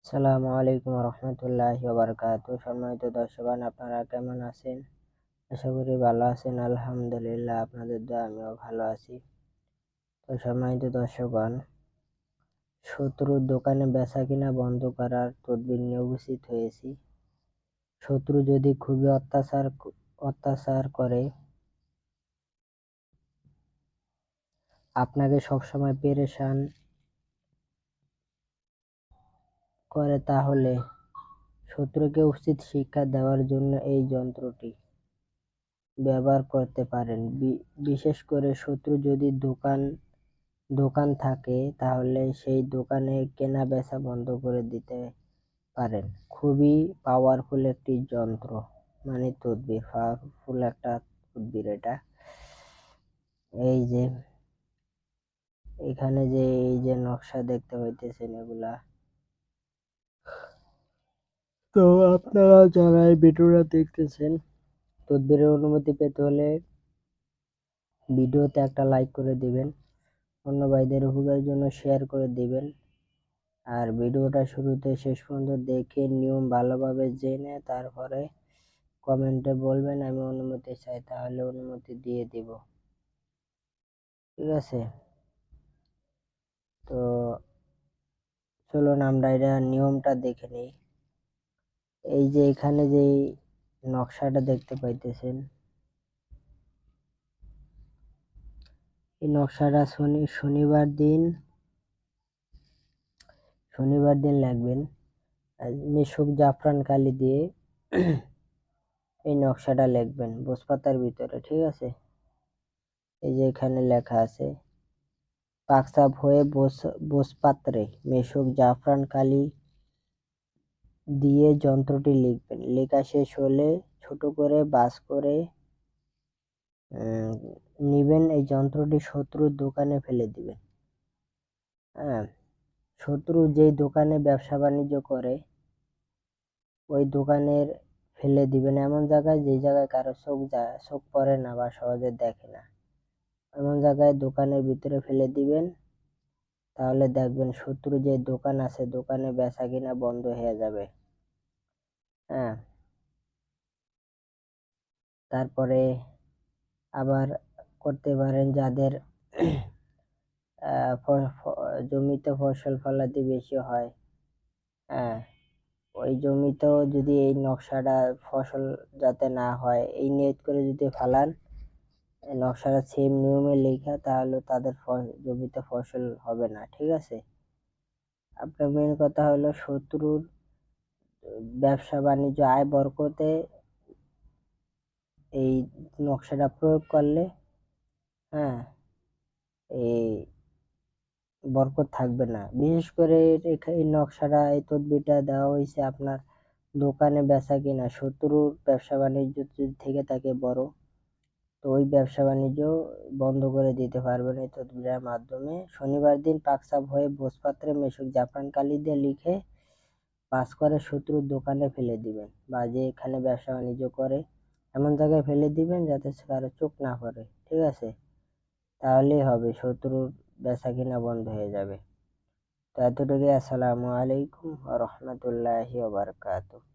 আসসালামু আলাইকুম রহমতুল্লাহি ওয়া সম্মানিত দর্শকগণ, আপনারা কেমন আছেন? আশা করি ভালো আছেন। আলহামদুলিল্লাহ, আপনাদের দোয়া আমিও ভালো আছি। তো সম্মানিত দর্শকগণ, শত্রুর দোকানে বেচা কিনা বন্ধ করার তদবির নিয়ে উপস্থিত হয়েছি। শত্রু যদি খুবই অত্যাচার করে, আপনাকে সবসময় পেরেশান করে, তাহলে শত্রুকে উচিত শিক্ষা দেওয়ার জন্য এই যন্ত্রটি ব্যবহার করতে পারেন। বিশেষ করে শত্রু যদি দোকান থাকে, তাহলে সেই দোকানে কেনা বেচা বন্ধ করে দিতে পারেন। খুবই পাওয়ারফুল একটি যন্ত্র, মানে তদবির, পাওয়ারফুল একটা তদবির এটা। এই যে এখানে যে এই যে নকশা দেখতে পাইতেছেন, এগুলা তো আপনারা যারা এই ভিডিওটা দেখতেছেন, তদবিরের অনুমতি পেতে হলে ভিডিওতে একটা লাইক করে দিবেন, অন্য ভাইদের উপকারের জন্য শেয়ার করে দিবেন, আর ভিডিওটা শুরুতে শেষ পর্যন্ত দেখে নিয়ম ভালোভাবে জেনে তারপরে কমেন্টে বলবেন আমি অনুমতি চাই, তাহলে অনুমতি দিয়ে দিব। ঠিক আছে? তো চলুন আমরা এটা নিয়মটা দেখে নিই। এই যে এখানে যে নকশাটা দেখতে পাইতেছেন, এই নকশাটা শনিবার দিন লাগবেন। মিশুক জাফরান কালি দিয়ে এই নকশাটা লিখবেন বসপাতার ভিতরে। ঠিক আছে? এই যে এখানে লেখা আছে, পাকসাপ হয়ে বসপাত্রে মেশক জাফরান কালি দিয়ে যন্ত্রটি লিখবেন। লেখা শেষ হলে ছোট করে বাস করে নিবেন। এই যন্ত্রটি শত্রুর দোকানে ফেলে দিবেন। হ্যাঁ, শত্রু যেই দোকানে ব্যবসা বাণিজ্য করে ওই দোকানের ফেলে দিবেন এমন জায়গায়, যে জায়গায় কারো চোখ পড়ে না বা সহজে দেখে না, এমন জায়গায় দোকানের ভিতরে ফেলে দিবেন। তাহলে দেখবেন শত্রু যে দোকান আছে, দোকানে বেচা কিনা বন্ধ হয়ে যাবে। হ্যাঁ, তারপরে আবার করতে পারেন যাদের জমিতে ফসল ফলাদি বেশি হয়, হ্যাঁ, ওই জমিতেও যদি এই নকশাটা ফসল যাতে না হয় এই নিয়ত করে যদি ফালান, নকশাটা সেম নিয়মে লেখা, তাহলে তাদের জমিতে ফসল হবে না। ঠিক আছে? আপনার মেন কথা হলো শত্রুর ব্যবসা বাণিজ্য আয় বরকতে এই নকশাটা প্রয়োগ করলে, হ্যাঁ, এই বরকত থাকবে না। বিশেষ করে এই নকশাটা, এই তদবিরটা দেওয়া হয়েছে আপনার দোকানে বেচা কিনা, শত্রুর ব্যবসা বাণিজ্য যদি থেকে থাকে বড়, তো ওই ব্যবসা বাণিজ্য বন্ধ করে দিতে পারবেন এই তদবিরের মাধ্যমে। শনিবার দিন পাকসাপ হয়ে ভোজপাত্রে মেশক জাফরান কালি দিয়ে লিখে পাস করে শত্রুর দোকানে ফেলে দিবেন, বা যে এখানে ব্যবসা বাণিজ্য করে এমন জায়গায় ফেলে দিবেন যাতে কারো চোখ না পড়ে। ঠিক আছে? তাহলেই হবে, শত্রুর বেচা কিনা বন্ধ হয়ে যাবে। তো এতটুকুই। আসসালামু আলাইকুম ওয়া রাহমাতুল্লাহি ওয়া বারাকাতুহু।